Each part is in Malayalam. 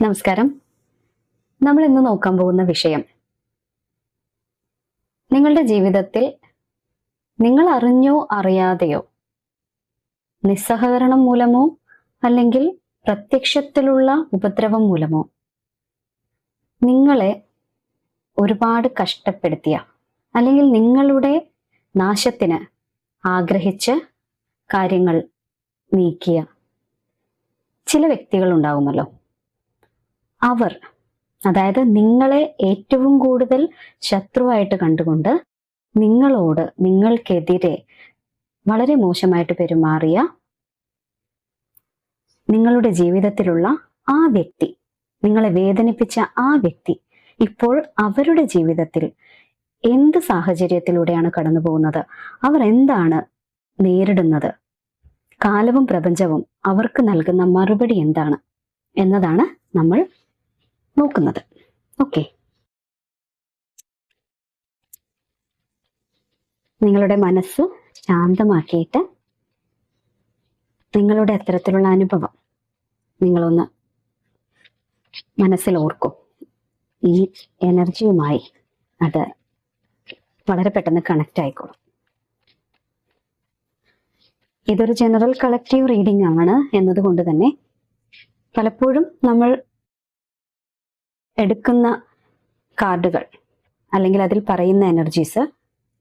നമസ്കാരം. നമ്മൾ ഇന്ന് നോക്കാൻ പോകുന്ന വിഷയം, നിങ്ങളുടെ ജീവിതത്തിൽ നിങ്ങൾ അറിഞ്ഞോ അറിയാതെയോ, നിസ്സഹകരണം മൂലമോ അല്ലെങ്കിൽ പ്രത്യക്ഷത്തിലുള്ള ഉപദ്രവം മൂലമോ നിങ്ങളെ ഒരുപാട് കഷ്ടപ്പെടുത്തിയ അല്ലെങ്കിൽ നിങ്ങളുടെ നാശത്തിന് ആഗ്രഹിച്ച് കാര്യങ്ങൾ നീക്കിയ ചില വ്യക്തികൾ ഉണ്ടാകുമല്ലോ. അവർ, അതായത് നിങ്ങളെ ഏറ്റവും കൂടുതൽ ശത്രുവായിട്ട് കണ്ടുകൊണ്ട് നിങ്ങൾക്കെതിരെ വളരെ മോശമായിട്ട് പെരുമാറിയ നിങ്ങളുടെ ജീവിതത്തിലുള്ള ആ വ്യക്തി, നിങ്ങളെ വേദനിപ്പിച്ച ആ വ്യക്തി ഇപ്പോൾ അവരുടെ ജീവിതത്തിൽ എന്ത് സാഹചര്യത്തിലൂടെയാണ് കടന്നു പോകുന്നത്, അവർ എന്താണ് നേരിടുന്നത്, കാലവും പ്രപഞ്ചവും അവർക്ക് നൽകുന്ന മറുപടി എന്താണ് എന്നതാണ് നമ്മൾ നോക്കുന്നത്. ഓക്കെ, നിങ്ങളുടെ മനസ്സ് ശാന്തമാക്കിയിട്ട് നിങ്ങളുടെ അത്തരത്തിലുള്ള അനുഭവം നിങ്ങളൊന്ന് മനസ്സിൽ ഓർക്കും. ഈ എനർജിയുമായി അത് വളരെ പെട്ടെന്ന് കണക്റ്റ് ആയിക്കോളും. ഇതൊരു ജനറൽ കളക്റ്റീവ് റീഡിംഗ് ആണ് എന്നതുകൊണ്ട് തന്നെ പലപ്പോഴും നമ്മൾ എടുക്കുന്ന കാർഡുകൾ അല്ലെങ്കിൽ അതിൽ പറയുന്ന എനർജീസ്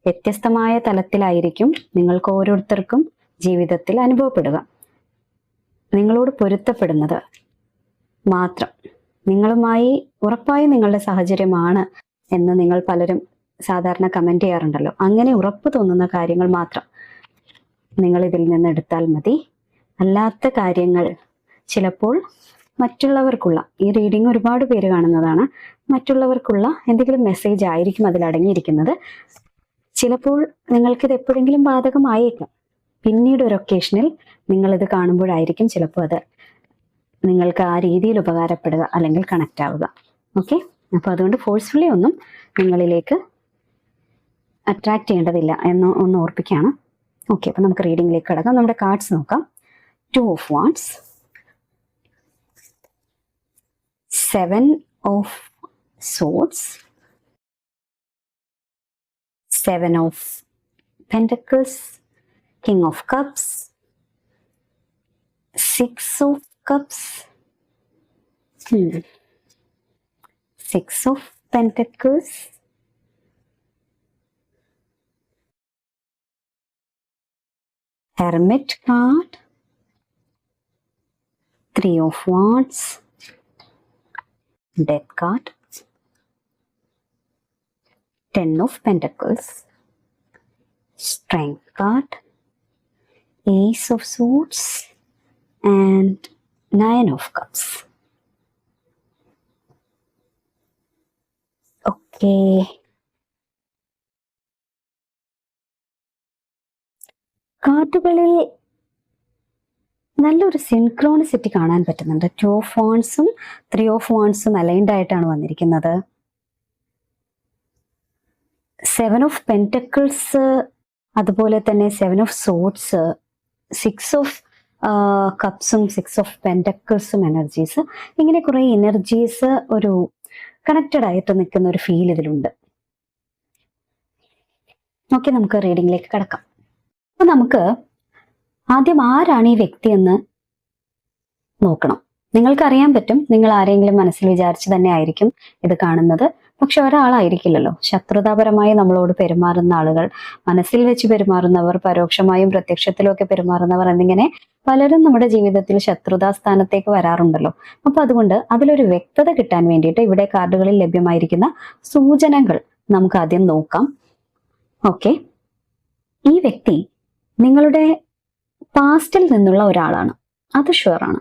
വ്യത്യസ്തമായ തലത്തിലായിരിക്കും നിങ്ങൾക്ക് ഓരോരുത്തർക്കും ജീവിതത്തിൽ അനുഭവപ്പെടുക. നിങ്ങളോട് പൊരുത്തപ്പെടുന്നത് മാത്രം, നിങ്ങളുമായി ഉറപ്പായും നിങ്ങളുടെ സാഹചര്യമാണ് എന്ന് നിങ്ങൾ പലരും സാധാരണ കമന്റ് ചെയ്യാറുണ്ടല്ലോ. അങ്ങനെ ഉറപ്പ് തോന്നുന്ന കാര്യങ്ങൾ മാത്രം നിങ്ങൾ ഇതിൽ നിന്ന് എടുത്താൽ മതി. അല്ലാത്ത കാര്യങ്ങൾ ചിലപ്പോൾ മറ്റുള്ളവർക്കുള്ള, ഈ റീഡിംഗ് ഒരുപാട് പേര് കാണുന്നതാണ്, മറ്റുള്ളവർക്കുള്ള എന്തെങ്കിലും മെസ്സേജ് ആയിരിക്കും അതിൽ അടങ്ങിയിരിക്കുന്നത്. ചിലപ്പോൾ നിങ്ങൾക്കിത് എപ്പോഴെങ്കിലും ബാധകമായേക്കാം. പിന്നീട് ഒരു ഒക്കേഷനിൽ നിങ്ങളിത് കാണുമ്പോഴായിരിക്കും ചിലപ്പോൾ അത് നിങ്ങൾക്ക് ആ രീതിയിൽ ഉപകാരപ്പെടുക അല്ലെങ്കിൽ കണക്റ്റ് ആവുക. ഓക്കെ, അപ്പോൾ അതുകൊണ്ട് ഫോഴ്സ്ഫുള്ളി ഒന്നും നിങ്ങളിലേക്ക് അട്രാക്ട് ചെയ്യേണ്ടതില്ല എന്ന് ഒന്ന് ഓർപ്പിക്കുകയാണ്. ഓക്കെ, അപ്പോൾ നമുക്ക് റീഡിങ്ങിലേക്ക് കിടക്കാം. നമ്മുടെ കാർഡ്സ് നോക്കാം. 2 of Wands, 7 of Swords, 7 of Pentacles, King of Cups, 6 of Cups, 6 of Pentacles, Hermit card, 3 of Wands, Death card, 10 of Pentacles, Strength card, Ace of Swords and 9 of Cups. Okay. കാർഡുകളിൽ നല്ലൊരു സിൻക്രോണിസിറ്റി കാണാൻ പറ്റുന്നുണ്ട്. 2 of Wandsഉം 3 of Wandsഉം അലൈൻഡ് ആയിട്ടാണ് വന്നിരിക്കുന്നത്. 7 of Pentacles, അതുപോലെ തന്നെ 7 of Swords, 6 of Cupsഉം 6 of Pentaclesഉം എനർജീസ്, ഇങ്ങനെ കുറെ എനർജീസ് ഒരു കണക്റ്റഡ് ആയിട്ട് നിൽക്കുന്ന ഒരു ഫീൽ ഇതിലുണ്ട്. ഓക്കെ, നമുക്ക് റീഡിങ്ങിലേക്ക് കിടക്കാം. അപ്പൊ നമുക്ക് ആദ്യം ആരാണ് ഈ വ്യക്തി എന്ന് നോക്കണം. നിങ്ങൾക്കറിയാൻ പറ്റും, നിങ്ങൾ ആരെങ്കിലും മനസ്സിൽ വിചാരിച്ച് തന്നെ ആയിരിക്കും ഇത് കാണുന്നത്. പക്ഷെ ഒരാളായിരിക്കില്ലല്ലോ. ശത്രുതാപരമായി നമ്മളോട് പെരുമാറുന്ന ആളുകൾ, മനസ്സിൽ വെച്ച് പെരുമാറുന്നവർ, പരോക്ഷമായും പ്രത്യക്ഷത്തിലും ഒക്കെ പെരുമാറുന്നവർ എന്നിങ്ങനെ പലരും നമ്മുടെ ജീവിതത്തിൽ ശത്രുതാ സ്ഥാനത്തേക്ക് വരാറുണ്ടല്ലോ. അപ്പൊ അതുകൊണ്ട് അതിലൊരു വ്യക്തത കിട്ടാൻ വേണ്ടിയിട്ട് ഇവിടെ കാർഡുകളിൽ ലഭ്യമായിരിക്കുന്ന സൂചനകൾ നമുക്ക് ആദ്യം നോക്കാം. ഓക്കെ, ഈ വ്യക്തി നിങ്ങളുടെ പാസ്റ്റിൽ നിന്നുള്ള ഒരാളാണ്, അത് ഷുവറാണ്.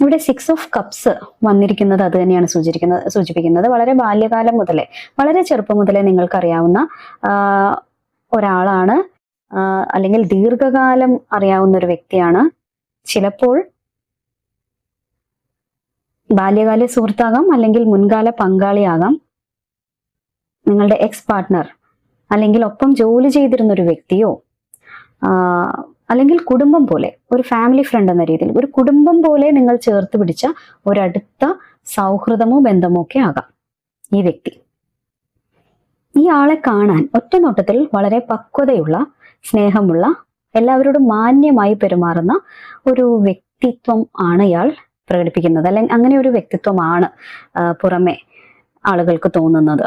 ഇവിടെ 6 of Cups വന്നിരിക്കുന്നത് അത് തന്നെയാണ് സൂചിപ്പിക്കുന്നത്. വളരെ ബാല്യകാലം മുതലേ, വളരെ ചെറുപ്പം മുതലേ നിങ്ങൾക്കറിയാവുന്ന ഒരാളാണ്, അല്ലെങ്കിൽ ദീർഘകാലം അറിയാവുന്ന ഒരു വ്യക്തിയാണ്. ചിലപ്പോൾ ബാല്യകാല സുഹൃത്താകാം, അല്ലെങ്കിൽ മുൻകാല പങ്കാളിയാകാം, നിങ്ങളുടെ എക്സ് പാർട്ട്ണർ, അല്ലെങ്കിൽ ഒപ്പം ജോലി ചെയ്തിരുന്ന ഒരു വ്യക്തിയോ അല്ലെങ്കിൽ കുടുംബം പോലെ, ഒരു ഫാമിലി ഫ്രണ്ട് എന്ന രീതിയിൽ, ഒരു കുടുംബം പോലെ നിങ്ങൾ ചേർത്ത് പിടിച്ച ഒരടുത്ത സൗഹൃദമോ ബന്ധമോ ഒക്കെ ആകാം ഈ വ്യക്തി. ഈ ആളെ കാണാൻ ഒറ്റ നോട്ടത്തിൽ വളരെ പക്വതയുള്ള, സ്നേഹമുള്ള, എല്ലാവരോടും മാന്യമായി പെരുമാറുന്ന ഒരു വ്യക്തിത്വം ആണ് ഇയാൾ പ്രകടിപ്പിക്കുന്നത്. അല്ലെങ്കിൽ അങ്ങനെ ഒരു വ്യക്തിത്വമാണ് പുറമെ ആളുകൾക്ക് തോന്നുന്നത്.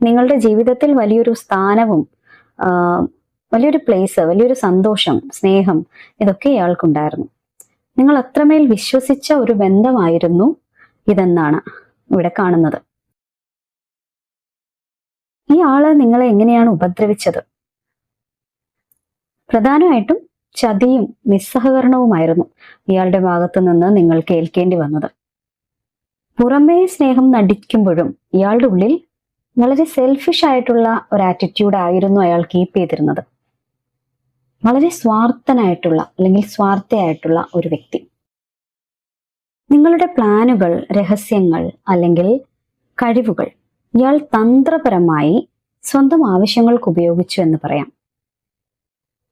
നിങ്ങളുടെ ജീവിതത്തിൽ വലിയൊരു സ്ഥാനവും വലിയൊരു പ്ലേസ്, വലിയൊരു സന്തോഷം, സ്നേഹം ഇതൊക്കെ ഇയാൾക്കുണ്ടായിരുന്നു. നിങ്ങൾ അത്രമേൽ വിശ്വസിച്ച ഒരു ബന്ധമായിരുന്നു ഇതെന്നാണ് ഇവിടെ കാണുന്നത്. ഈ ആള് നിങ്ങളെ എങ്ങനെയാണ് ഉപദ്രവിച്ചത്? പ്രധാനമായിട്ടും ചതിയും നിസ്സഹകരണവുമായിരുന്നു ഇയാളുടെ ഭാഗത്തു നിന്ന് നിങ്ങൾ കേൾക്കേണ്ടി വന്നത്. പുറമേ സ്നേഹം നടിക്കുമ്പോഴും ഇയാളുടെ ഉള്ളിൽ വളരെ സെൽഫിഷ് ആയിട്ടുള്ള ഒരു ആറ്റിറ്റ്യൂഡ് ആയിരുന്നു അയാൾ കീപ്പ് ചെയ്തിരുന്നത്. വളരെ സ്വാർത്ഥനായിട്ടുള്ള അല്ലെങ്കിൽ സ്വാർത്ഥയായിട്ടുള്ള ഒരു വ്യക്തി. നിങ്ങളുടെ പ്ലാനുകൾ, രഹസ്യങ്ങൾ അല്ലെങ്കിൽ കഴിവുകൾ ഇയാൾ തന്ത്രപരമായി സ്വന്തം ആവശ്യങ്ങൾക്ക് ഉപയോഗിച്ചു എന്ന് പറയാം.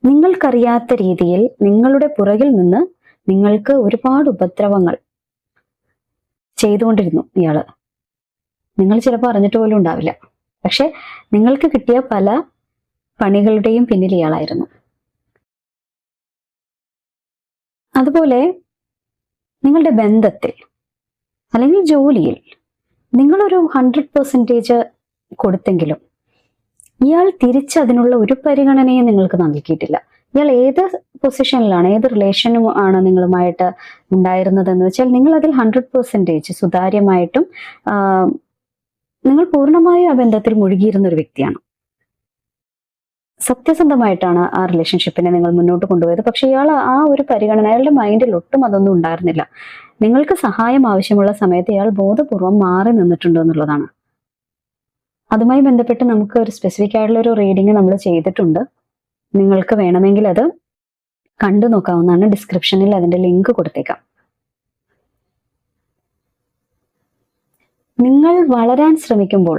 നിങ്ങൾക്കറിയാത്ത രീതിയിൽ നിങ്ങളുടെ പുറകിൽ നിന്ന് നിങ്ങൾക്ക് ഒരുപാട് ഉപദ്രവങ്ങൾ ചെയ്തുകൊണ്ടിരുന്നു ഇയാള്. നിങ്ങൾ ചിലപ്പോൾ അറിഞ്ഞിട്ട് പോലും ഉണ്ടാവില്ല. പക്ഷെ നിങ്ങൾക്ക് കിട്ടിയ പല പണികളുടെയും പിന്നിൽ ഇയാളായിരുന്നു. അതുപോലെ നിങ്ങളുടെ ബന്ധത്തിൽ അല്ലെങ്കിൽ ജോലിയിൽ നിങ്ങളൊരു 100% കൊടുത്തെങ്കിലും ഇയാൾ തിരിച്ചതിനുള്ള ഒരു പരിഗണനയും നിങ്ങൾക്ക് നൽകിയിട്ടില്ല. ഇയാൾ ഏത് പൊസിഷനിലാണ്, ഏത് റിലേഷനും ആണ് നിങ്ങളുമായിട്ട് ഉണ്ടായിരുന്നതെന്ന് വെച്ചാൽ നിങ്ങൾ അതിൽ 100% സുതാര്യമായിട്ടും നിങ്ങൾ പൂർണ്ണമായും ആ ബന്ധത്തിൽ മുഴുകിയിരുന്ന ഒരു വ്യക്തിയാണ്. സത്യസന്ധമായിട്ടാണ് ആ റിലേഷൻഷിപ്പിനെ നിങ്ങൾ മുന്നോട്ട് കൊണ്ടുപോയത്. പക്ഷെ ഇയാൾ ആ ഒരു പരിഗണന, അയാളുടെ മൈൻഡിൽ ഒട്ടും അതൊന്നും ഉണ്ടായിരുന്നില്ല. നിങ്ങൾക്ക് സഹായം ആവശ്യമുള്ള സമയത്ത് ഇയാൾ ബോധപൂർവം മാറി നിന്നിട്ടുണ്ടോ എന്നുള്ളതാണ്. അതുമായി ബന്ധപ്പെട്ട് നമുക്ക് ഒരു സ്പെസിഫിക് ആയിട്ടുള്ള ഒരു റീഡിങ് നമ്മൾ ചെയ്തിട്ടുണ്ട്. നിങ്ങൾക്ക് വേണമെങ്കിൽ അത് കണ്ടു നോക്കാവുന്നതാണ്. ഡിസ്ക്രിപ്ഷനിൽ അതിന്റെ ലിങ്ക് കൊടുത്തേക്കാം. നിങ്ങൾ വളരാൻ ശ്രമിക്കുമ്പോൾ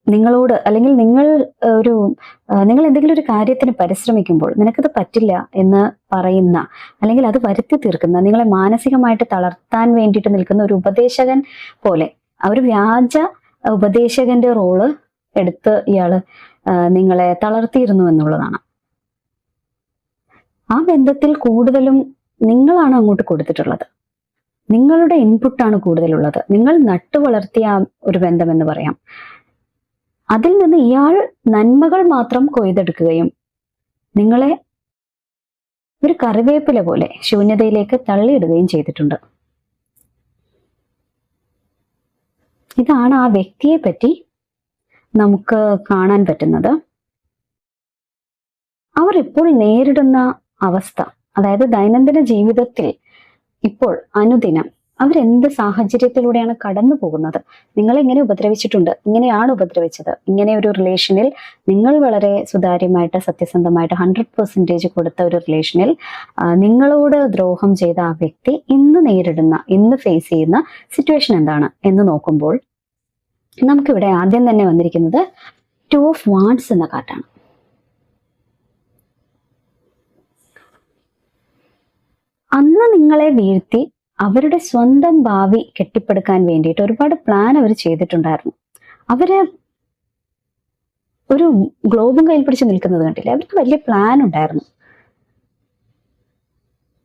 നിങ്ങളോട്, അല്ലെങ്കിൽ നിങ്ങൾ എന്തെങ്കിലും ഒരു കാര്യത്തിന് പരിശ്രമിക്കുമ്പോൾ നിനക്കത് പറ്റില്ല എന്ന് പറയുന്ന, അല്ലെങ്കിൽ അത് വരുത്തി തീർക്കുന്ന, നിങ്ങളെ മാനസികമായിട്ട് തളർത്താൻ വേണ്ടിയിട്ട് നിൽക്കുന്ന ഒരു ഉപദേശകൻ പോലെ, ആ ഒരു വ്യാജ ഉപദേശകന്റെ റോള് എടുത്ത് ഇയാള് നിങ്ങളെ തളർത്തിയിരുന്നു എന്നുള്ളതാണ്. ആ ബന്ധത്തിൽ കൂടുതലും നിങ്ങളാണ് അങ്ങോട്ട് കൊടുത്തിട്ടുള്ളത്. നിങ്ങളുടെ ഇൻപുട്ടാണ് കൂടുതലുള്ളത്. നിങ്ങൾ നട്ടു വളർത്തിയ ഒരു ബന്ധം എന്ന് പറയാം. അതിൽ നിന്ന് ഇയാൾ നന്മകൾ മാത്രം കൊയ്തെടുക്കുകയും നിങ്ങളെ ഒരു കറിവേപ്പില പോലെ ശൂന്യതയിലേക്ക് തള്ളിയിടുകയും ചെയ്തിട്ടുണ്ട്. ഇതാണ് ആ വ്യക്തിയെ പറ്റി നമുക്ക് കാണാൻ പറ്റുന്നത്. അവർ ഇപ്പോൾ നേരിടുന്ന അവസ്ഥ, അതായത് ദൈനംദിന ജീവിതത്തിൽ ഇപ്പോൾ അനുദിനം അവരെന്ത് സാഹചര്യത്തിലൂടെയാണ് കടന്നു പോകുന്നത്, നിങ്ങളെ എങ്ങനെ ഉപദ്രവിച്ചിട്ടുണ്ട്, ഇങ്ങനെയാണ് ഉപദ്രവിച്ചത്, ഇങ്ങനെ ഒരു റിലേഷനിൽ നിങ്ങൾ വളരെ സുതാര്യമായിട്ട് സത്യസന്ധമായിട്ട് 100% കൊടുത്ത ഒരു റിലേഷനിൽ നിങ്ങളോട് ദ്രോഹം ചെയ്ത ആ വ്യക്തി ഇന്ന് ഫേസ് ചെയ്യുന്ന സിറ്റുവേഷൻ എന്താണ് എന്ന് നോക്കുമ്പോൾ നമുക്കിവിടെ ആദ്യം തന്നെ വന്നിരിക്കുന്നത് 2 of Wands എന്ന കാർഡാണ്. അന്ന് നിങ്ങളെ വീഴ്ത്തി അവരുടെ സ്വന്തം ഭാവി കെട്ടിപ്പടുക്കാൻ വേണ്ടിയിട്ട് ഒരുപാട് പ്ലാൻ അവർ ചെയ്തിട്ടുണ്ടായിരുന്നു. അവര് ഒരു ഗ്ലോബും കയ്യിൽ പിടിച്ച് നിൽക്കുന്നത് കണ്ടില്ലേ? അവർക്ക് വലിയ പ്ലാൻ ഉണ്ടായിരുന്നു.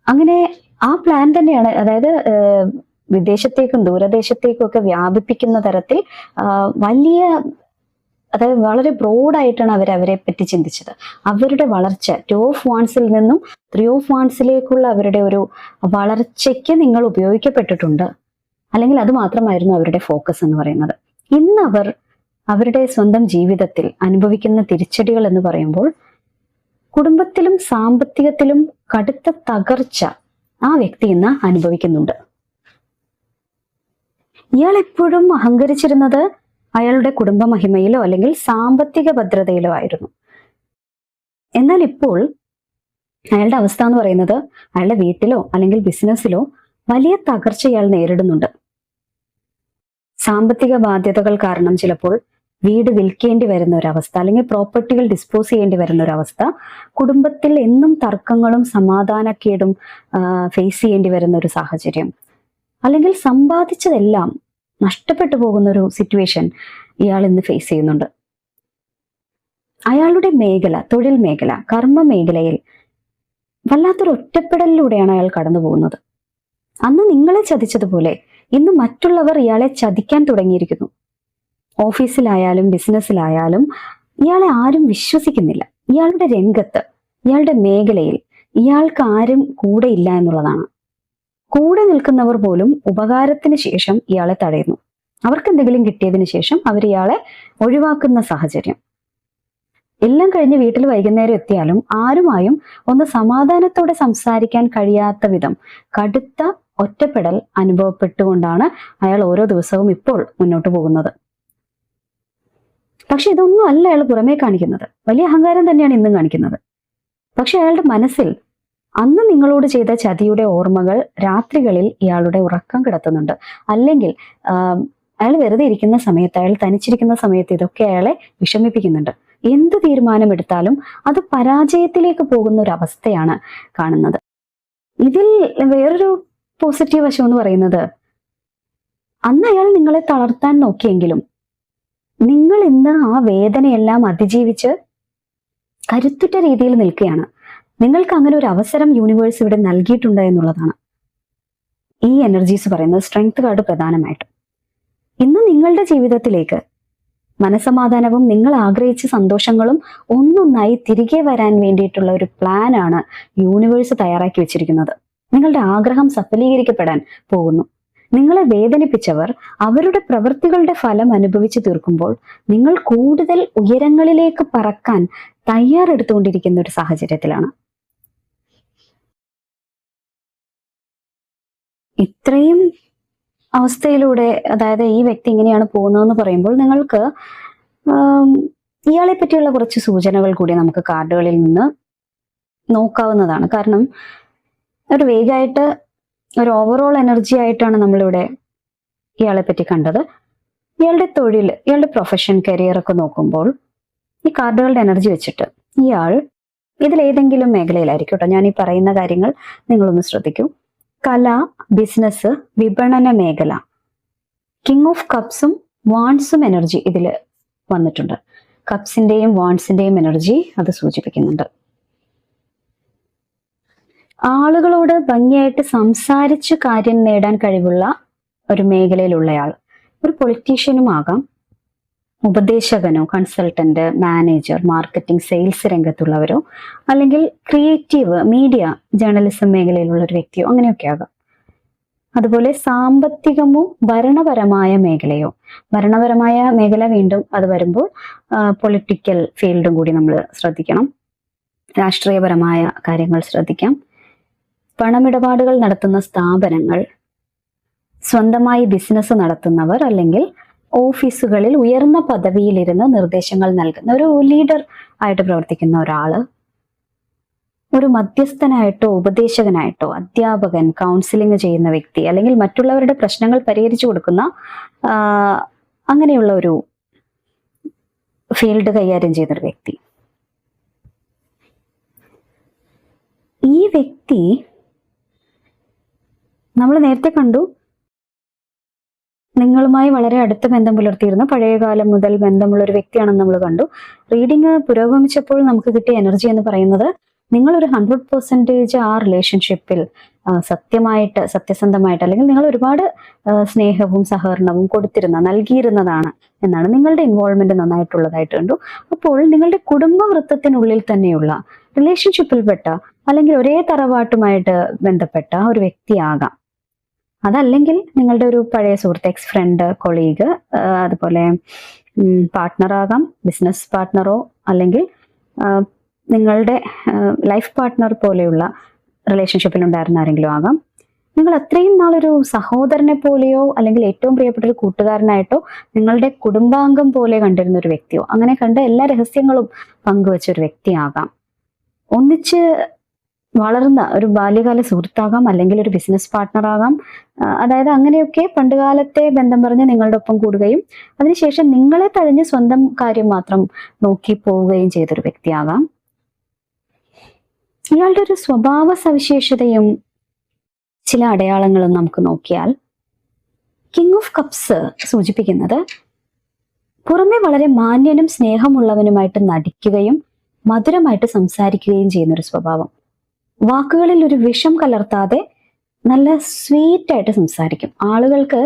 അങ്ങനെ ആ പ്ലാൻ തന്നെയാണ്, അതായത് വിദേശത്തേക്കും ദൂരദേശത്തേക്കും ഒക്കെ വ്യാപിപ്പിക്കുന്ന തരത്തിൽ അതായത് വളരെ ബ്രോഡായിട്ടാണ് അവരെ പറ്റി ചിന്തിച്ചത്. അവരുടെ വളർച്ച 2 of Wandsൽ നിന്നും 3 of Wandsലേക്കുള്ള അവരുടെ ഒരു വളർച്ചയ്ക്ക് നിങ്ങൾ ഉപയോഗിക്കപ്പെട്ടിട്ടുണ്ട്. അല്ലെങ്കിൽ അത് മാത്രമായിരുന്നു അവരുടെ ഫോക്കസ് എന്ന് പറയുന്നത്. ഇന്ന് അവരുടെ സ്വന്തം ജീവിതത്തിൽ അനുഭവിക്കുന്ന തിരിച്ചടികൾ എന്ന് പറയുമ്പോൾ കുടുംബത്തിലും സാമ്പത്തികത്തിലും കടുത്ത തകർച്ച ആ വ്യക്തി ഇന്ന് അനുഭവിക്കുന്നുണ്ട്. ഇയാൾ എപ്പോഴും അഹങ്കരിച്ചിരുന്നത് അയാളുടെ കുടുംബ മഹിമയിലോ അല്ലെങ്കിൽ സാമ്പത്തിക ഭദ്രതയിലോ ആയിരുന്നു. എന്നാൽ ഇപ്പോൾ അയാളുടെ അവസ്ഥ എന്ന് പറയുന്നത് അയാളുടെ വീട്ടിലോ അല്ലെങ്കിൽ ബിസിനസ്സിലോ വലിയ തകർച്ച ഇയാൾ നേരിടുന്നുണ്ട്. സാമ്പത്തിക ബാധ്യതകൾ കാരണം ചിലപ്പോൾ വീട് വിൽക്കേണ്ടി വരുന്ന ഒരവസ്ഥ, അല്ലെങ്കിൽ പ്രോപ്പർട്ടികൾ ഡിസ്പോസ് ചെയ്യേണ്ടി വരുന്ന ഒരവസ്ഥ, കുടുംബത്തിൽ എന്നും തർക്കങ്ങളും സമാധാനക്കേടും ഫേസ് ചെയ്യേണ്ടി വരുന്ന ഒരു സാഹചര്യം, അല്ലെങ്കിൽ സമ്പാദിച്ചതെല്ലാം നഷ്ടപ്പെട്ടു പോകുന്ന ഒരു സിറ്റുവേഷൻ ഇയാൾ ഇന്ന് ഫേസ് ചെയ്യുന്നുണ്ട്. അയാളുടെ മേഖല, തൊഴിൽ മേഖല, കർമ്മ മേഖലയിൽ വല്ലാത്തൊരു ഒറ്റപ്പെടലിലൂടെയാണ് അയാൾ കടന്നു പോകുന്നത്. അന്ന് നിങ്ങളെ ചതിച്ചതുപോലെ ഇന്ന് മറ്റുള്ളവർ ഇയാളെ ചതിക്കാൻ തുടങ്ങിയിരിക്കുന്നു. ഓഫീസിലായാലും ബിസിനസ്സിലായാലും ഇയാളെ ആരും വിശ്വസിക്കുന്നില്ല. ഇയാളുടെ രംഗത്ത്, ഇയാളുടെ മേഖലയിൽ ഇയാൾക്ക് ആരും കൂടെ ഇല്ല എന്നുള്ളതാണ്. കൂടെ നിൽക്കുന്നവർ പോലും ഉപകാരത്തിന് ശേഷം ഇയാളെ തടയുന്നു. അവർക്ക് എന്തെങ്കിലും കിട്ടിയതിന് ശേഷം അവർ ഇയാളെ ഒഴിവാക്കുന്ന സാഹചര്യം. എല്ലാം കഴിഞ്ഞ് വീട്ടിൽ വൈകുന്നേരം എത്തിയാലും ആരുമായും ഒന്ന് സമാധാനത്തോടെ സംസാരിക്കാൻ കഴിയാത്ത വിധം കടുത്ത ഒറ്റപ്പെടൽ അനുഭവപ്പെട്ടുകൊണ്ടാണ് അയാൾ ഓരോ ദിവസവും ഇപ്പോൾ മുന്നോട്ട് പോകുന്നത്. പക്ഷെ ഇതൊന്നും അല്ല അയാൾ പുറമേ കാണിക്കുന്നത്. വലിയ അഹങ്കാരം തന്നെയാണ് ഇന്നും കാണിക്കുന്നത്. പക്ഷെ അയാളുടെ മനസ്സിൽ അന്ന് നിങ്ങളോട് ചെയ്ത ചതിയുടെ ഓർമ്മകൾ രാത്രികളിൽ ഇയാളുടെ ഉറക്കം കിടത്തുന്നുണ്ട്. അല്ലെങ്കിൽ അയാൾ വെറുതെ ഇരിക്കുന്ന സമയത്ത്, അയാൾ തനിച്ചിരിക്കുന്ന സമയത്ത് ഇതൊക്കെ അയാളെ വിഷമിപ്പിക്കുന്നുണ്ട്. എന്ത് തീരുമാനമെടുത്താലും അത് പരാജയത്തിലേക്ക് പോകുന്ന ഒരു അവസ്ഥയാണ് കാണുന്നത്. ഇതിൽ വേറൊരു പോസിറ്റീവ് വശം എന്ന് പറയുന്നത്, അന്ന് അയാൾ നിങ്ങളെ തളർത്താൻ നോക്കിയെങ്കിലും നിങ്ങൾ ഇന്ന് ആ വേദനയെല്ലാം അതിജീവിച്ച് കരുത്തുറ്റ രീതിയിൽ നിൽക്കുകയാണ്. നിങ്ങൾക്ക് അങ്ങനെ ഒരു അവസരം യൂണിവേഴ്സ് ഇവിടെ നൽകിയിട്ടുണ്ട് എന്നുള്ളതാണ് ഈ എനർജീസ് പറയുന്നത്. സ്ട്രെങ്ത് കാർഡ് പ്രധാനമായിട്ടും ഇന്ന് നിങ്ങളുടെ ജീവിതത്തിലേക്ക് മനസമാധാനവും നിങ്ങൾ ആഗ്രഹിച്ച സന്തോഷങ്ങളും ഒന്നൊന്നായി തിരികെ വരാൻ വേണ്ടിയിട്ടുള്ള ഒരു പ്ലാനാണ് യൂണിവേഴ്സ് തയ്യാറാക്കി വെച്ചിരിക്കുന്നത്. നിങ്ങളുടെ ആഗ്രഹം സഫലീകരിക്കപ്പെടാൻ പോകുന്നു. നിങ്ങളെ വേദനിപ്പിച്ചവർ അവരുടെ പ്രവൃത്തികളുടെ ഫലം അനുഭവിച്ചു തീർക്കുമ്പോൾ നിങ്ങൾ കൂടുതൽ ഉയരങ്ങളിലേക്ക് പറക്കാൻ തയ്യാറെടുത്തുകൊണ്ടിരിക്കുന്ന ഒരു സാഹചര്യത്തിലാണ്. ഇത്രയും അവസ്ഥയിലൂടെ, അതായത് ഈ വ്യക്തി ഇങ്ങനെയാണ് പോകുന്നതെന്ന് പറയുമ്പോൾ നിങ്ങൾക്ക് ഇയാളെ പറ്റിയുള്ള കുറച്ച് സൂചനകൾ കൂടി നമുക്ക് കാർഡുകളിൽ നിന്ന് നോക്കാവുന്നതാണ്. കാരണം ഒരു വേഗമായിട്ട് ഒരു ഓവറോൾ എനർജി ആയിട്ടാണ് നമ്മളിവിടെ ഇയാളെ പറ്റി കണ്ടത്. ഇയാളുടെ തൊഴിൽ, ഇയാളുടെ പ്രൊഫഷൻ, കരിയർ ഒക്കെ നോക്കുമ്പോൾ ഈ കാർഡുകളുടെ എനർജി വെച്ചിട്ട് ഇയാൾ ഇതിലേതെങ്കിലും മേഖലയിലായിരിക്കും കേട്ടോ. ഞാൻ ഈ പറയുന്ന കാര്യങ്ങൾ നിങ്ങളൊന്ന് ശ്രദ്ധിക്കൂ. കല, ബിസിനസ്, വിപണന മേഖല, കിങ് ഓഫ് കപ്സും വാൺസും എനർജി ഇതിൽ വന്നിട്ടുണ്ട്. കപ്സിന്റെയും വാൺസിന്റെയും എനർജി അത് സൂചിപ്പിക്കുന്നുണ്ട്. ആളുകളോട് ഭംഗിയായിട്ട് സംസാരിച്ച് കാര്യം നേടാൻ കഴിവുള്ള ഒരു മേഖലയിലുള്ളയാൾ. ഒരു പൊളിറ്റീഷ്യനും ആകാം, ഉപദേശകനോ, കൺസൾട്ടന്റ്, മാനേജർ, മാർക്കറ്റിംഗ്, സെയിൽസ് രംഗത്തുള്ളവരോ, അല്ലെങ്കിൽ ക്രിയേറ്റീവ്, മീഡിയ, ജേർണലിസം മേഖലയിലുള്ള ഒരു വ്യക്തിയോ അങ്ങനെയൊക്കെ ആകാം. അതുപോലെ സാമ്പത്തികമോ ഭരണപരമായ മേഖലയോ. ഭരണപരമായ മേഖല വീണ്ടും അത് വരുമ്പോൾ പൊളിറ്റിക്കൽ ഫീൽഡും കൂടി നമ്മൾ ശ്രദ്ധിക്കണം. രാഷ്ട്രീയപരമായ കാര്യങ്ങൾ ശ്രദ്ധിക്കാം. പണമിടപാടുകൾ നടത്തുന്ന സ്ഥാപനങ്ങൾ, സ്വന്തമായി ബിസിനസ് നടത്തുന്നവർ, അല്ലെങ്കിൽ ഓഫീസുകളിൽ ഉയർന്ന പദവിയിലിരുന്ന് നിർദ്ദേശങ്ങൾ നൽകുന്ന ഒരു ലീഡർ ആയിട്ട് പ്രവർത്തിക്കുന്ന ഒരാള്, ഒരു മധ്യസ്ഥനായിട്ടോ ഉപദേശകനായിട്ടോ, അധ്യാപകൻ, കൗൺസിലിംഗ് ചെയ്യുന്ന വ്യക്തി, അല്ലെങ്കിൽ മറ്റുള്ളവരുടെ പ്രശ്നങ്ങൾ പരിഹരിച്ചു കൊടുക്കുന്ന അങ്ങനെയുള്ള ഒരു ഫീൽഡ് കൈകാര്യം ചെയ്യുന്നൊരു വ്യക്തി. ഈ വ്യക്തി നമ്മൾ നേരത്തെ കണ്ടു, നിങ്ങളുമായി വളരെ അടുത്ത ബന്ധം പുലർത്തിയിരുന്ന, പഴയകാലം മുതൽ ബന്ധമുള്ള ഒരു വ്യക്തിയാണെന്ന് നമ്മൾ കണ്ടു. റീഡിങ് പുരോഗമിച്ചപ്പോൾ നമുക്ക് കിട്ടിയ എനർജി എന്ന് പറയുന്നത്, നിങ്ങളൊരു 100% ആ റിലേഷൻഷിപ്പിൽ സത്യമായിട്ട്, സത്യസന്ധമായിട്ട്, അല്ലെങ്കിൽ നിങ്ങൾ ഒരുപാട് സ്നേഹവും സഹകരണവും നൽകിയിരുന്നതാണ് എന്നാണ്. നിങ്ങളുടെ ഇൻവോൾവ്മെന്റ് നന്നായിട്ടുള്ളതായിട്ട് കണ്ടു. അപ്പോൾ നിങ്ങളുടെ കുടുംബ വൃത്തത്തിനുള്ളിൽ തന്നെയുള്ള റിലേഷൻഷിപ്പിൽപ്പെട്ട, അല്ലെങ്കിൽ ഒരേ തറവാട്ടുമായിട്ട് ബന്ധപ്പെട്ട ഒരു വ്യക്തിയാകാം. അതല്ലെങ്കിൽ നിങ്ങളുടെ ഒരു പഴയ സുഹൃത്ത്, എക്സ് ഫ്രണ്ട്, കൊളീഗ്, അതുപോലെ പാർട്ട്ണറാകാം, ബിസിനസ് പാർട്ട്ണറോ, അല്ലെങ്കിൽ നിങ്ങളുടെ ലൈഫ് പാർട്ട്ണർ പോലെയുള്ള റിലേഷൻഷിപ്പിൽ ഉണ്ടായിരുന്ന ആരെങ്കിലും ആകാം. നിങ്ങൾ അത്രയും നാളൊരു സഹോദരനെ പോലെയോ, അല്ലെങ്കിൽ ഏറ്റവും പ്രിയപ്പെട്ട ഒരു കൂട്ടുകാരനായിട്ടോ, നിങ്ങളുടെ കുടുംബാംഗം പോലെ കണ്ടിരുന്ന ഒരു വ്യക്തിയോ, അങ്ങനെ കണ്ട എല്ലാ രഹസ്യങ്ങളും പങ്കുവെച്ച ഒരു വ്യക്തിയാകാം. ഒന്നിച്ച് വളർന്ന ഒരു ബാല്യകാല സുഹൃത്താകാം, അല്ലെങ്കിൽ ഒരു ബിസിനസ് പാർട്ട്ണർ ആകാം. അതായത് അങ്ങനെയൊക്കെ പണ്ടുകാലത്തെ ബന്ധം പറഞ്ഞ് നിങ്ങളുടെ ഒപ്പം കൂടുകയും അതിനുശേഷം നിങ്ങളെ തഴഞ്ഞ് സ്വന്തം കാര്യം മാത്രം നോക്കി പോവുകയും ചെയ്തൊരു വ്യക്തിയാകാം. ഇയാളുടെ ഒരു സ്വഭാവ സവിശേഷതയും ചില അടയാളങ്ങളും നമുക്ക് നോക്കിയാൽ, കിങ് ഓഫ് കപ്സ് സൂചിപ്പിക്കുന്നത് പുറമെ വളരെ മാന്യനും സ്നേഹമുള്ളവനുമായിട്ട് നടിക്കുകയും മധുരമായിട്ട് സംസാരിക്കുകയും ചെയ്യുന്ന ഒരു സ്വഭാവം. വാക്കുകളിൽ ഒരു വിഷം കലർത്താതെ നല്ല സ്വീറ്റ് ആയിട്ട് സംസാരിക്കും. ആളുകൾക്ക്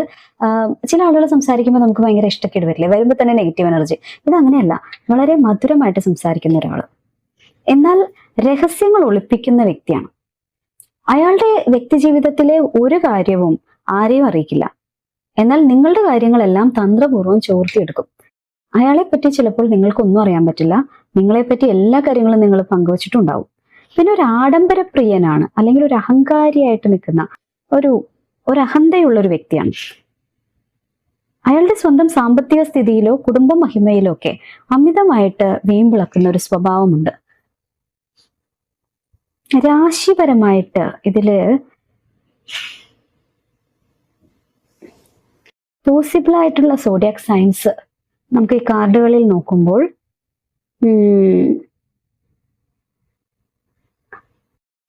ചില ആളുകൾ സംസാരിക്കുമ്പോൾ നമുക്ക് ഭയങ്കര ഇഷ്ടക്കേട് വരില്ലേ, വരുമ്പോൾ തന്നെ നെഗറ്റീവ് എനർജി. ഇതങ്ങനെയല്ല, വളരെ മധുരമായിട്ട് സംസാരിക്കുന്ന ഒരാൾ. എന്നാൽ രഹസ്യങ്ങൾ ഒളിപ്പിക്കുന്ന വ്യക്തിയാണ്. അയാളുടെ വ്യക്തി ജീവിതത്തിലെ ഒരു കാര്യവും ആരെയും അറിയിക്കില്ല. എന്നാൽ നിങ്ങളുടെ കാര്യങ്ങളെല്ലാം തന്ത്രപൂർവ്വം ചോർത്തിയെടുക്കും. അയാളെ പറ്റി ചിലപ്പോൾ നിങ്ങൾക്കൊന്നും അറിയാൻ പറ്റില്ല. നിങ്ങളെപ്പറ്റി എല്ലാ കാര്യങ്ങളും നിങ്ങൾ പങ്കുവച്ചിട്ടുണ്ടാവും. പിന്നെ ഒരു ആഡംബരപ്രിയനാണ്, അല്ലെങ്കിൽ ഒരു അഹങ്കാരിയായിട്ട് നിൽക്കുന്ന ഒരു അഹന്തയുള്ള ഒരു വ്യക്തിയാണ്. അയാളുടെ സ്വന്തം സാമ്പത്തിക സ്ഥിതിയിലോ കുടുംബ മഹിമയിലോ ഒക്കെ അമിതമായിട്ട് വീമ്പിളക്കുന്ന ഒരു സ്വഭാവമുണ്ട്. രാശിപരമായിട്ട് ഇതില് പോസിബിൾ ആയിട്ടുള്ള സോഡിയാക് സയൻസ് നമുക്ക് ഈ കാർഡുകളിൽ നോക്കുമ്പോൾ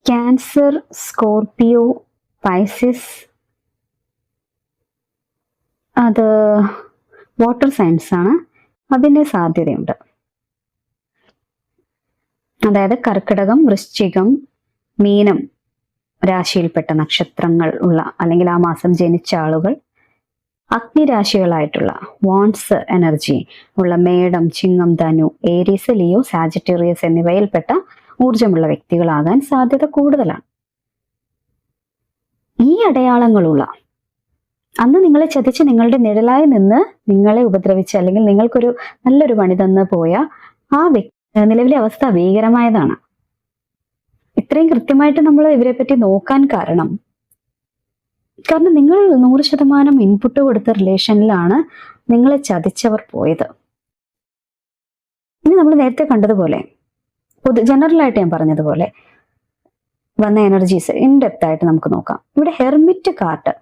ക്യാൻസർ, സ്കോർപിയോ, പൈസിസ്, അത് വാട്ടർ സയൻസ് ആണ്. അതിൻ്റെ സാധ്യതയുണ്ട്. അതായത് കർക്കിടകം, വൃശ്ചികം, മീനം രാശിയിൽപ്പെട്ട നക്ഷത്രങ്ങൾ ഉള്ള, അല്ലെങ്കിൽ ആ മാസം ജനിച്ച ആളുകൾ, അഗ്നിരാശികളായിട്ടുള്ള വാൺസ് എനർജി ഉള്ള മേടം, ചിങ്ങം, ധനു, ഏരീസ്, ലിയോ, സാജിറ്റേറിയസ് എന്നിവയിൽപ്പെട്ട ഊർജമുള്ള വ്യക്തികളാകാൻ സാധ്യത കൂടുതലാണ്. ഈ അടയാളങ്ങളുള്ള, അന്ന് നിങ്ങളെ ചതിച്ച് നിങ്ങളുടെ നിഴലായി നിന്ന് നിങ്ങളെ ഉപദ്രവിച്ച്, അല്ലെങ്കിൽ നിങ്ങൾക്കൊരു നല്ലൊരു പണി തന്ന് പോയ ആ നിലവിലെ അവസ്ഥ ഭീകരമായതാണ്. ഇത്രയും കൃത്യമായിട്ട് നമ്മൾ ഇവരെ പറ്റി നോക്കാൻ കാരണം നിങ്ങൾ 100% ഇൻപുട്ട് കൊടുത്ത റിലേഷനിലാണ് നിങ്ങളെ ചതിച്ചവർ പോയത്. ഇനി നമ്മൾ നേരത്തെ കണ്ടതുപോലെ, ജനറൽ ആയിട്ട് ഞാൻ പറഞ്ഞതുപോലെ വന്ന എനർജീസ് ഇൻഡെപ്ത് ആയിട്ട് നമുക്ക് നോക്കാം. ഇവിടെ ഹെർമിറ്റ് കാർഡ്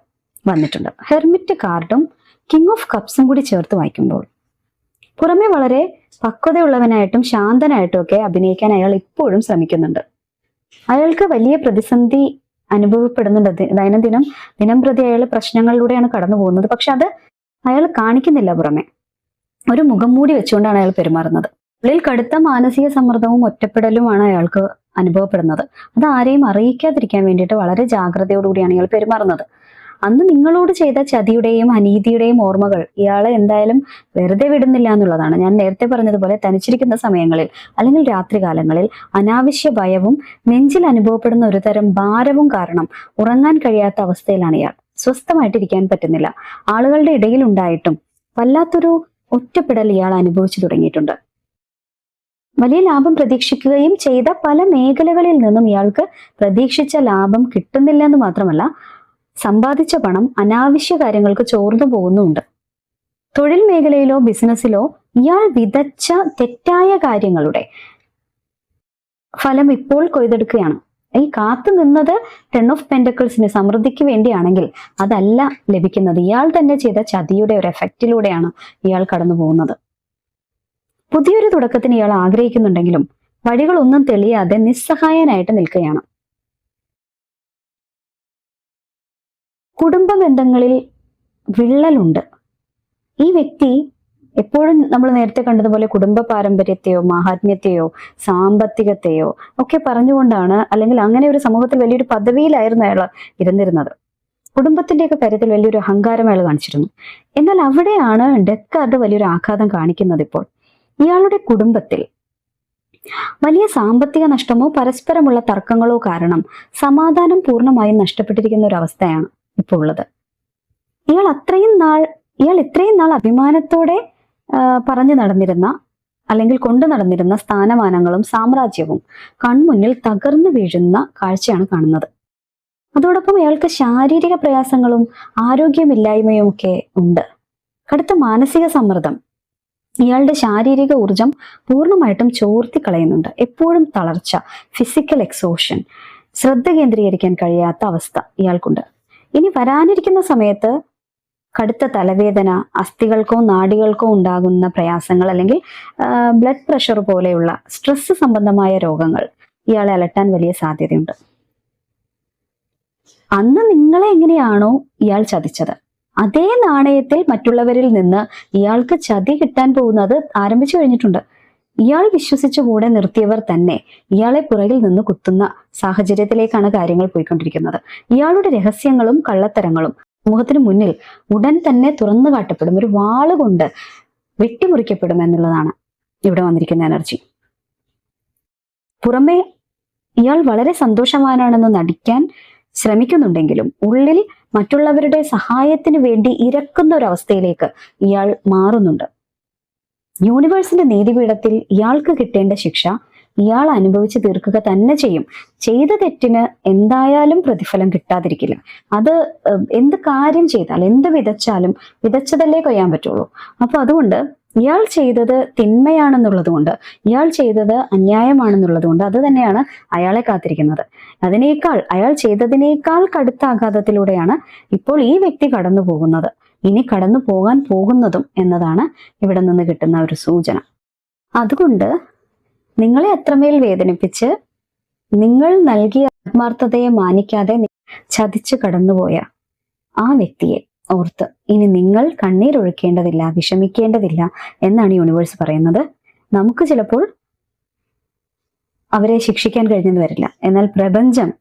വന്നിട്ടുണ്ട്. ഹെർമിറ്റ് കാർഡും കിങ് ഓഫ് കപ്സും കൂടി ചേർത്ത് വായിക്കുമ്പോൾ പുറമെ വളരെ പക്വതയുള്ളവനായിട്ടും ശാന്തനായിട്ടും ഒക്കെ അഭിനയിക്കാൻ അയാൾ ഇപ്പോഴും ശ്രമിക്കുന്നുണ്ട്. അയാൾക്ക് വലിയ പ്രതിസന്ധി അനുഭവപ്പെടുന്നുണ്ട്. ദിനം പ്രതി അയാൾ പ്രശ്നങ്ങളിലൂടെയാണ് കടന്നു പോകുന്നത്. പക്ഷെ അത് അയാൾ കാണിക്കുന്നില്ല. പുറമെ ഒരു മുഖം മൂടി വെച്ചുകൊണ്ടാണ് അയാൾ പെരുമാറുന്നത്. ഉള്ളിൽ കടുത്ത മാനസിക സമ്മർദ്ദവും ഒറ്റപ്പെടലുമാണ് അയാൾക്ക് അനുഭവപ്പെടുന്നത്. അത് ആരെയും അറിയിക്കാതിരിക്കാൻ വേണ്ടിയിട്ട് വളരെ ജാഗ്രതയോടുകൂടിയാണ് ഇയാൾ പെരുമാറുന്നത്. അന്ന് നിങ്ങളോട് ചെയ്ത ചതിയുടെയും അനീതിയുടെയും ഓർമ്മകൾ ഇയാളെ എന്തായാലും വെറുതെ വിടുന്നില്ല എന്നുള്ളതാണ്. ഞാൻ നേരത്തെ പറഞ്ഞതുപോലെ തനിച്ചിരിക്കുന്ന സമയങ്ങളിൽ, അല്ലെങ്കിൽ രാത്രികാലങ്ങളിൽ അനാവശ്യ ഭയവും നെഞ്ചിൽ അനുഭവപ്പെടുന്ന ഒരു തരം ഭാരവും കാരണം ഉറങ്ങാൻ കഴിയാത്ത അവസ്ഥയിലാണ് ഇയാൾ. സ്വസ്ഥമായിട്ടിരിക്കാൻ പറ്റുന്നില്ല. ആളുകളുടെ ഇടയിൽ ഉണ്ടായിട്ടും വല്ലാത്തൊരു ഒറ്റപ്പെടൽ ഇയാൾ അനുഭവിച്ചു തുടങ്ങിയിട്ടുണ്ട്. വലിയ ലാഭം പ്രതീക്ഷിക്കുകയും ചെയ്ത പല മേഖലകളിൽ നിന്നും ഇയാൾക്ക് പ്രതീക്ഷിച്ച ലാഭം കിട്ടുന്നില്ല എന്ന് മാത്രമല്ല, സമ്പാദിച്ച പണം അനാവശ്യ കാര്യങ്ങൾക്ക് ചോർന്നു പോകുന്നുമുണ്ട്. തൊഴിൽ മേഖലയിലോ ബിസിനസ്സിലോ ഇയാൾ വിതച്ച തെറ്റായ കാര്യങ്ങളുടെ ഫലം ഇപ്പോൾ കൊയ്തെടുക്കുകയാണ്. ഈ കാത്തു നിന്നത് 10 ഓഫ് പെന്റക്കിൾസിന് സമൃദ്ധിക്ക് വേണ്ടിയാണെങ്കിൽ അതല്ല ലഭിക്കുന്നത്. ഇയാൾ തന്നെ ചെയ്ത ചതിയുടെ ഒരു എഫക്റ്റിലൂടെയാണ് ഇയാൾ കടന്നു പോകുന്നത്. പുതിയൊരു തുടക്കത്തിന് ഇയാൾ ആഗ്രഹിക്കുന്നുണ്ടെങ്കിലും വഴികളൊന്നും തെളിയാതെ നിസ്സഹായനായിട്ട് നിൽക്കുകയാണ്. കുടുംബ ബന്ധങ്ങളിൽ വിള്ളലുണ്ട്. ഈ വ്യക്തി എപ്പോഴും നമ്മൾ നേരത്തെ കണ്ടതുപോലെ കുടുംബ പാരമ്പര്യത്തെയോ മാഹാത്മ്യത്തെയോ സാമ്പത്തികത്തെയോ ഒക്കെ പറഞ്ഞുകൊണ്ടാണ്, അല്ലെങ്കിൽ അങ്ങനെ ഒരു സമൂഹത്തിൽ വലിയൊരു പദവിയിലായിരുന്നു അയാൾ ഇരുന്നിരുന്നത്. കുടുംബത്തിന്റെയൊക്കെ കാര്യത്തിൽ വലിയൊരു അഹങ്കാരം അയാൾ കാണിച്ചിരുന്നു. എന്നാൽ അവിടെയാണ് ഡെത്ത് കാർഡ് വലിയൊരു ആഘാതം കാണിക്കുന്നത്. ഇപ്പോൾ ഇയാളുടെ കുടുംബത്തിൽ വലിയ സാമ്പത്തിക നഷ്ടമോ പരസ്പരമുള്ള തർക്കങ്ങളോ കാരണം സമാധാനം പൂർണ്ണമായും നഷ്ടപ്പെട്ടിരിക്കുന്ന ഒരു അവസ്ഥയാണ് ഇപ്പോൾ ഉള്ളത്. ഇയാൾ ഇത്രയും നാൾ അഭിമാനത്തോടെ പറഞ്ഞു നടന്നിരുന്ന, അല്ലെങ്കിൽ കൊണ്ടു നടന്നിരുന്ന സ്ഥാനമാനങ്ങളും സാമ്രാജ്യവും കൺമുന്നിൽ തകർന്നു വീഴുന്ന കാഴ്ചയാണ് കാണുന്നത്. അതോടൊപ്പം ഇയാൾക്ക് ശാരീരിക പ്രയാസങ്ങളും ആരോഗ്യമില്ലായ്മയും ഒക്കെ ഉണ്ട്. കടുത്ത മാനസിക സമ്മർദ്ദം ഇയാളുടെ ശാരീരിക ഊർജം പൂർണ്ണമായിട്ടും ചോർത്തി കളയുന്നുണ്ട്. എപ്പോഴും തളർച്ച, ഫിസിക്കൽ എക്സോഷൻ, ശ്രദ്ധ കേന്ദ്രീകരിക്കാൻ കഴിയാത്ത അവസ്ഥ ഇയാൾക്കുണ്ട്. ഇനി വരാനിരിക്കുന്ന സമയത്ത് കടുത്ത തലവേദന, അസ്ഥികൾക്കോ നാഡികൾക്കോ ഉണ്ടാകുന്ന പ്രയാസങ്ങൾ, അല്ലെങ്കിൽ ബ്ലഡ് പ്രഷർ പോലെയുള്ള സ്ട്രെസ് സംബന്ധമായ രോഗങ്ങൾ ഇയാളെ അലട്ടാൻ വലിയ സാധ്യതയുണ്ട്. അന്ന് നിങ്ങളെ എങ്ങനെയാണോ ഇയാൾ ചതിച്ചത്, അതേ നാണയത്തിൽ മറ്റുള്ളവരിൽ നിന്ന് ഇയാൾക്ക് ചതി കിട്ടാൻ പോകുന്നത് ആരംഭിച്ചു കഴിഞ്ഞിട്ടുണ്ട്. ഇയാൾ വിശ്വസിച്ചു കൂടെ നിർത്തിയവർ തന്നെ ഇയാളെ പുറകിൽ നിന്ന് കുത്തുന്ന സാഹചര്യത്തിലേക്കാണ് കാര്യങ്ങൾ പോയിക്കൊണ്ടിരിക്കുന്നത്. ഇയാളുടെ രഹസ്യങ്ങളും കള്ളത്തരങ്ങളും സമൂഹത്തിന് മുന്നിൽ ഉടൻ തന്നെ തുറന്നു കാട്ടപ്പെടും, ഒരു വാളുകൊണ്ട് വെട്ടിമുറിക്കപ്പെടും എന്നുള്ളതാണ് ഇവിടെ വന്നിരിക്കുന്ന എനർജി. പുറമെ ഇയാൾ വളരെ സന്തോഷവാനാണെന്ന് നടിക്കാൻ ശ്രമിക്കുന്നുണ്ടെങ്കിലും ഉള്ളിൽ മറ്റുള്ളവരുടെ സഹായത്തിന് വേണ്ടി ഇരക്കുന്ന ഒരു അവസ്ഥയിലേക്ക് ഇയാൾ മാറുന്നുണ്ട്. യൂണിവേഴ്സിന്റെ നീതിപീഠത്തിൽ ഇയാൾക്ക് കിട്ടേണ്ട ശിക്ഷ ഇയാൾ അനുഭവിച്ച് തീർക്കുക തന്നെ ചെയ്യും. ചെയ്ത തെറ്റിന് എന്തായാലും പ്രതിഫലം കിട്ടാതിരിക്കില്ല. അത് എന്ത് കാര്യം ചെയ്താൽ, എന്ത് വിതച്ചാലും വിതച്ചതല്ലേ കൊയ്യാൻ പറ്റുള്ളൂ. അപ്പൊ അതുകൊണ്ട് ഇയാൾ ചെയ്തത് തിന്മയാണെന്നുള്ളത് കൊണ്ട്, ഇയാൾ ചെയ്തത് അന്യായമാണെന്നുള്ളത് കൊണ്ട് അത് തന്നെയാണ് അയാളെ കാത്തിരിക്കുന്നത്. അയാൾ ചെയ്തതിനേക്കാൾ കടുത്ത ആഘാതത്തിലൂടെയാണ് ഇപ്പോൾ ഈ വ്യക്തി കടന്നു പോകുന്നത്, ഇനി കടന്നു പോകാൻ പോകുന്നതും എന്നതാണ് ഇവിടെ നിന്ന് കിട്ടുന്ന ഒരു സൂചന. അതുകൊണ്ട് നിങ്ങളെ അത്രമേൽ വേദനിപ്പിച്ച് നിങ്ങൾ നൽകിയ ആത്മാർത്ഥതയെ മാനിക്കാതെ ചതിച്ചു കടന്നുപോയ ആ വ്യക്തിയെ ഓർത്ത് ഇനി നിങ്ങൾ കണ്ണീരൊഴുക്കേണ്ടതില്ല, വിഷമിക്കേണ്ടതില്ല എന്നാണ് യൂണിവേഴ്സ് പറയുന്നത്. നമുക്ക് ചിലപ്പോൾ അവരെ ശിക്ഷിക്കാൻ കഴിഞ്ഞെന്ന് വരില്ല, എന്നാൽ പ്രപഞ്ചം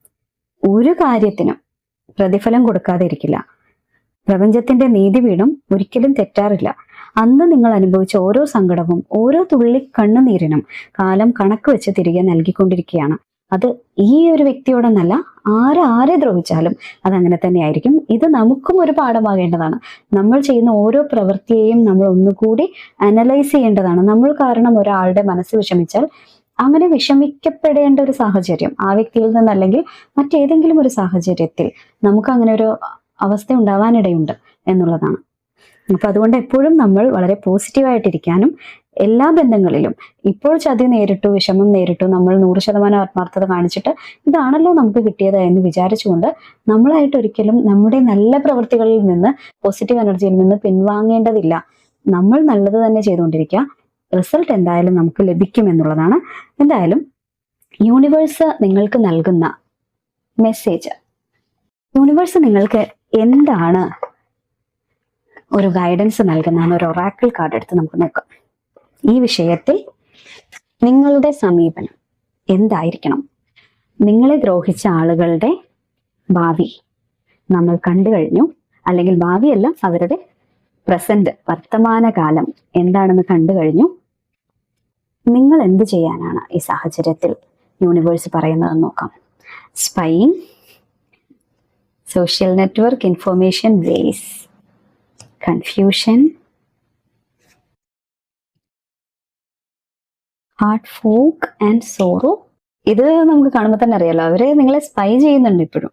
ഒരു കാര്യത്തിനും പ്രതിഫലം കൊടുക്കാതെ ഇരിക്കില്ല. പ്രപഞ്ചത്തിന്റെ നീതിപീഠം ഒരിക്കലും തെറ്റാറില്ല. അന്ന് നിങ്ങൾ അനുഭവിച്ച ഓരോ സങ്കടവും ഓരോ തുള്ളി കണ്ണുനീരിനും കാലം കണക്ക് വെച്ച് തിരികെ നൽകിക്കൊണ്ടിരിക്കുകയാണ്. അത് ഈ ഒരു വ്യക്തിയോടെന്നല്ല, ആരെ ദ്രോഹിച്ചാലും അതങ്ങനെ തന്നെ ആയിരിക്കും. ഇത് നമുക്കും ഒരു പാഠമാകേണ്ടതാണ്. നമ്മൾ ചെയ്യുന്ന ഓരോ പ്രവൃത്തിയെയും നമ്മൾ ഒന്നുകൂടി അനലൈസ് ചെയ്യേണ്ടതാണ്. നമ്മൾ കാരണം ഒരാളുടെ മനസ്സ് വിഷമിച്ചാൽ അങ്ങനെ വിഷമിക്കപ്പെടേണ്ട ഒരു സാഹചര്യം ആ വ്യക്തിയിൽ നിന്നല്ലെങ്കിൽ മറ്റേതെങ്കിലും ഒരു സാഹചര്യത്തിൽ നമുക്ക് അങ്ങനെ ഒരു അവസ്ഥ ഉണ്ടാവാനിടയുണ്ട് എന്നുള്ളതാണ്. അപ്പൊ അതുകൊണ്ട് എപ്പോഴും നമ്മൾ വളരെ പോസിറ്റീവായിട്ടിരിക്കാനും എല്ലാ ബന്ധങ്ങളിലും ഇപ്പോൾ ചതി നേരിട്ടു, വിഷമം നേരിട്ടു, നമ്മൾ 100% ആത്മാർത്ഥത കാണിച്ചിട്ട് ഇതാണല്ലോ നമുക്ക് കിട്ടിയത് എന്ന് വിചാരിച്ചുകൊണ്ട് നമ്മളായിട്ട് ഒരിക്കലും നമ്മുടെ നല്ല പ്രവൃത്തികളിൽ നിന്ന്, പോസിറ്റീവ് എനർജിയിൽ നിന്ന് പിൻവാങ്ങേണ്ടതില്ല. നമ്മൾ നല്ലത് തന്നെ ചെയ്തുകൊണ്ടിരിക്കുക. റിസൾട്ട് എന്തായാലും നമുക്ക് ലഭിക്കും എന്നുള്ളതാണ്. എന്തായാലും യൂണിവേഴ്സ് നിങ്ങൾക്ക് നൽകുന്ന മെസ്സേജ്, യൂണിവേഴ്സ് നിങ്ങൾക്ക് എന്താണ് ഒരു ഗൈഡൻസ് നൽകുന്നതാണ്, ഒരു ഒറാക്കിൾ കാർഡ് എടുത്ത് നമുക്ക് നോക്കാം. ഈ വിഷയത്തിൽ നിങ്ങളുടെ സമീപനം എന്തായിരിക്കണം? നിങ്ങളെ ദ്രോഹിച്ച ആളുകളുടെ ഭാവി നമ്മൾ കണ്ടു കഴിഞ്ഞു, അല്ലെങ്കിൽ ഭാവിയല്ല, അവരുടെ പ്രസന്റ്, വർത്തമാനകാലം എന്താണെന്ന് കണ്ടു കഴിഞ്ഞു. നിങ്ങൾ എന്ത് ചെയ്യാനാണ് ഈ സാഹചര്യത്തിൽ യൂണിവേഴ്സ് പറയുന്നതെന്ന് നോക്കാം. Spying, social network, information ways, confusion, heart folk and sorrow. ഇത് നമുക്ക് കാണുമ്പോൾ തന്നെ അറിയാലോ, അവര് നിങ്ങളെ സ്പൈ ചെയ്യുന്നുണ്ട്. ഇപ്പോഴും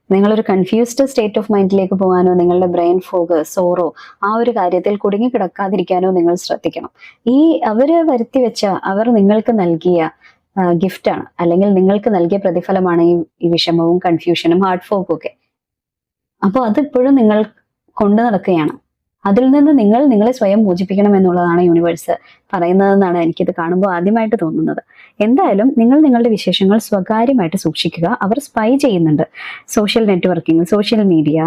നിങ്ങളൊരു കൺഫ്യൂസ്ഡ് സ്റ്റേറ്റ് ഓഫ് മൈൻഡിലേക്ക് പോകാനോ, നിങ്ങളുടെ ബ്രെയിൻ ഫോഗ്, സോറോ ആ ഒരു കാര്യത്തിൽ കുടുങ്ങി കിടക്കാതിരിക്കാനോ നിങ്ങൾ ശ്രദ്ധിക്കണം. ഈ അവര് വരുത്തി വെച്ച, അവർ നിങ്ങൾക്ക് നൽകിയ ഗിഫ്റ്റാണ്, അല്ലെങ്കിൽ നിങ്ങൾക്ക് നൽകിയ പ്രതിഫലമാണ് ഈ വിഷമവും കൺഫ്യൂഷനും ഹാർട്ട് ഫോക്കും ഒക്കെ. അപ്പോൾ അതിപ്പോഴും നിങ്ങൾ കൊണ്ടു നടക്കുകയാണ്. അതിൽ നിന്ന് നിങ്ങളെ സ്വയം മോചിപ്പിക്കണം എന്നുള്ളതാണ് യൂണിവേഴ്സ് പറയുന്നതെന്നാണ് എനിക്കിത് കാണുമ്പോൾ ആദ്യമായിട്ട് തോന്നുന്നത്. എന്തായാലും നിങ്ങൾ നിങ്ങളുടെ വിശേഷങ്ങൾ സ്വകാര്യമായിട്ട് സൂക്ഷിക്കുക. അവർ സ്പൈ ചെയ്യുന്നുണ്ട്. സോഷ്യൽ നെറ്റ്വർക്കിംഗ്, സോഷ്യൽ മീഡിയ,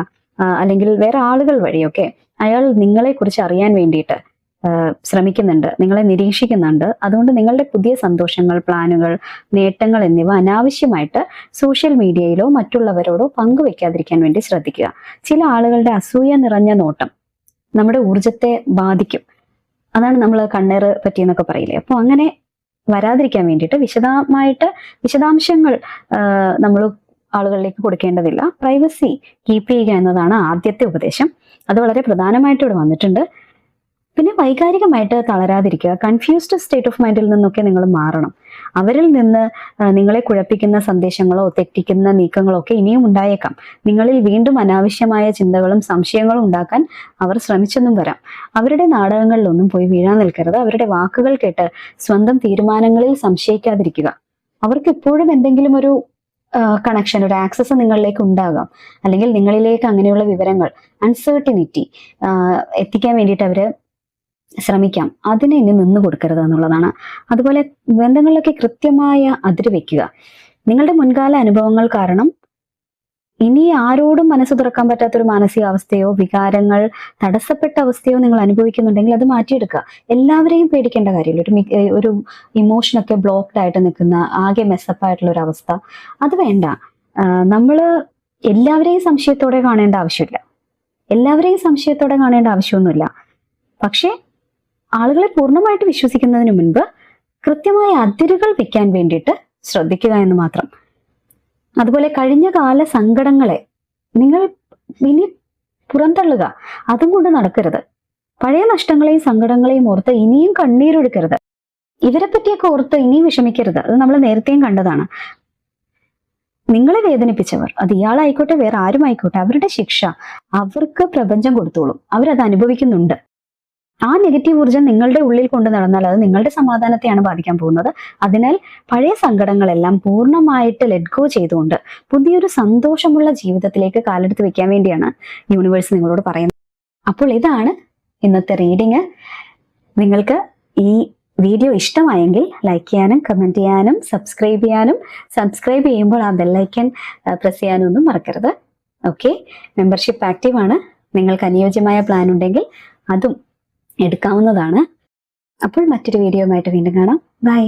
അല്ലെങ്കിൽ വേറെ ആളുകൾ വഴിയൊക്കെ അയാൾ നിങ്ങളെ കുറിച്ച് അറിയാൻ വേണ്ടിയിട്ട് ശ്രമിക്കുന്നുണ്ട്, നിങ്ങളെ നിരീക്ഷിക്കുന്നുണ്ട്. അതുകൊണ്ട് നിങ്ങളുടെ പുതിയ സന്തോഷങ്ങൾ, പ്ലാനുകൾ, നേട്ടങ്ങൾ എന്നിവ അനാവശ്യമായിട്ട് സോഷ്യൽ മീഡിയയിലോ മറ്റുള്ളവരോടോ പങ്കുവെക്കാതിരിക്കാൻ വേണ്ടി ശ്രദ്ധിക്കുക. ചില ആളുകളുടെ അസൂയ നിറഞ്ഞ നോട്ടം നമ്മുടെ ഊർജത്തെ ബാധിക്കും. അതാണ് നമ്മൾ കണ്ണേറ് പറ്റിയെന്നൊക്കെ പറയില്ലേ. അപ്പോൾ അങ്ങനെ വരാതിരിക്കാൻ വേണ്ടിയിട്ട് വിശദാംശങ്ങൾ നമ്മൾ ആളുകളിലേക്ക് കൊടുക്കേണ്ടതില്ല. പ്രൈവസി കീപ്പ് ചെയ്യുക എന്നതാണ് ആദ്യത്തെ ഉപദേശം. അത് വളരെ പ്രധാനമായിട്ട് ഇവിടെ വന്നിട്ടുണ്ട്. പിന്നെ വൈകാരികമായിട്ട് തളരാതിരിക്കുക. കൺഫ്യൂസ്ഡ് സ്റ്റേറ്റ് ഓഫ് മൈൻഡിൽ നിന്നൊക്കെ നിങ്ങൾ മാറണം. അവരിൽ നിന്ന് നിങ്ങളെ കുഴപ്പിക്കുന്ന സന്ദേശങ്ങളോ തെറ്റിക്കുന്ന നീക്കങ്ങളോ ഒക്കെ ഇനിയും ഉണ്ടായേക്കാം. നിങ്ങളിൽ വീണ്ടും അനാവശ്യമായ ചിന്തകളും സംശയങ്ങളും ഉണ്ടാക്കാൻ അവർ ശ്രമിച്ചെന്നും വരാം. അവരുടെ നാടകങ്ങളിലൊന്നും പോയി വീഴാൻ നിൽക്കരുത്. അവരുടെ വാക്കുകൾ കേട്ട് സ്വന്തം തീരുമാനങ്ങളിൽ സംശയിക്കാതിരിക്കുക. അവർക്ക് എപ്പോഴും എന്തെങ്കിലും ഒരു കണക്ഷൻ, ഒരു ആക്സസ് നിങ്ങളിലേക്ക് ഉണ്ടാകാം. അല്ലെങ്കിൽ നിങ്ങളിലേക്ക് അങ്ങനെയുള്ള വിവരങ്ങൾ, അൺസർട്ടിനിറ്റി എത്തിക്കാൻ വേണ്ടിയിട്ട് അവര് ശ്രമിക്കാം. അതിനെ ഇനി നിന്ന് കൊടുക്കരുത് എന്നുള്ളതാണ്. അതുപോലെ ബന്ധങ്ങളിലൊക്കെ കൃത്യമായ അതിര് വെക്കുക. നിങ്ങളുടെ മുൻകാല അനുഭവങ്ങൾ കാരണം ഇനി ആരോടും മനസ്സ് തുറക്കാൻ പറ്റാത്തൊരു മാനസികാവസ്ഥയോ വികാരങ്ങൾ തടസ്സപ്പെട്ട അവസ്ഥയോ നിങ്ങൾ അനുഭവിക്കുന്നുണ്ടെങ്കിൽ അത് മാറ്റിയെടുക്കുക. എല്ലാവരെയും പേടിക്കേണ്ട കാര്യമില്ല. ഒരു ഇമോഷനൊക്കെ ബ്ലോക്ക്ഡ് ആയിട്ട് നിൽക്കുന്ന, ആകെ മെസ്സപ്പായിട്ടുള്ള ഒരു അവസ്ഥ, അത് വേണ്ട. നമ്മൾ എല്ലാവരെയും സംശയത്തോടെ കാണേണ്ട ആവശ്യമില്ല. എല്ലാവരെയും സംശയത്തോടെ കാണേണ്ട ആവശ്യമൊന്നുമില്ല. പക്ഷേ ആളുകളെ പൂർണ്ണമായിട്ട് വിശ്വസിക്കുന്നതിന് മുൻപ് കൃത്യമായ അതിരുകൾ വെക്കാൻ വേണ്ടിയിട്ട് ശ്രദ്ധിക്കുക എന്ന് മാത്രം. അതുപോലെ കഴിഞ്ഞ കാല സങ്കടങ്ങളെ നിങ്ങൾ ഇനി പുറന്തള്ളുക. അതും കൊണ്ട് നടക്കരുത്. പഴയ നഷ്ടങ്ങളെയും സങ്കടങ്ങളെയും ഓർത്ത് ഇനിയും കണ്ണീരൊഴുക്കരുത്. ഇവരെ പറ്റിയൊക്കെ ഓർത്ത് ഇനിയും വിഷമിക്കരുത്. അത് നമ്മൾ നേരത്തെയും കണ്ടതാണ്. നിങ്ങളെ വേദനിപ്പിച്ചവർ, അത് ഇയാളായിക്കോട്ടെ വേറെ ആരും ആയിക്കോട്ടെ, അവരുടെ ശിക്ഷ അവർക്ക് പ്രപഞ്ചം കൊടുത്തോളും. അവരത് അനുഭവിക്കുന്നുണ്ട്. ആ നെഗറ്റീവ് ഊർജ്ജം നിങ്ങളുടെ ഉള്ളിൽ കൊണ്ട് നടന്നാൽ അത് നിങ്ങളുടെ സമാധാനത്തെയാണ് ബാധിക്കാൻ പോകുന്നത്. അതിനാൽ പഴയ സങ്കടങ്ങളെല്ലാം പൂർണ്ണമായിട്ട് ലെറ്റ് ഗോ ചെയ്തുകൊണ്ട് പുതിയൊരു സന്തോഷമുള്ള ജീവിതത്തിലേക്ക് കാലെടുത്ത് വെക്കാൻ വേണ്ടിയാണ് യൂണിവേഴ്സ് നിങ്ങളോട് പറയുന്നത്. അപ്പോൾ ഇതാണ് ഇന്നത്തെ റീഡിങ്. നിങ്ങൾക്ക് ഈ വീഡിയോ ഇഷ്ടമായെങ്കിൽ ലൈക്ക് ചെയ്യാനും കമൻറ്റ് ചെയ്യാനും സബ്സ്ക്രൈബ് ചെയ്യുമ്പോൾ ആ ബെല്ലൈക്കൻ പ്രസ് ചെയ്യാനും ഒന്നും മറക്കരുത്. ഓക്കെ, മെമ്പർഷിപ്പ് ആക്റ്റീവ് ആണ്. നിങ്ങൾക്ക് അനുയോജ്യമായ പ്ലാൻ ഉണ്ടെങ്കിൽ അതും എടുക്കാവുന്നതാണ്. അപ്പോൾ മറ്റൊരു വീഡിയോയുമായിട്ട് വീണ്ടും കാണാം. ബൈ.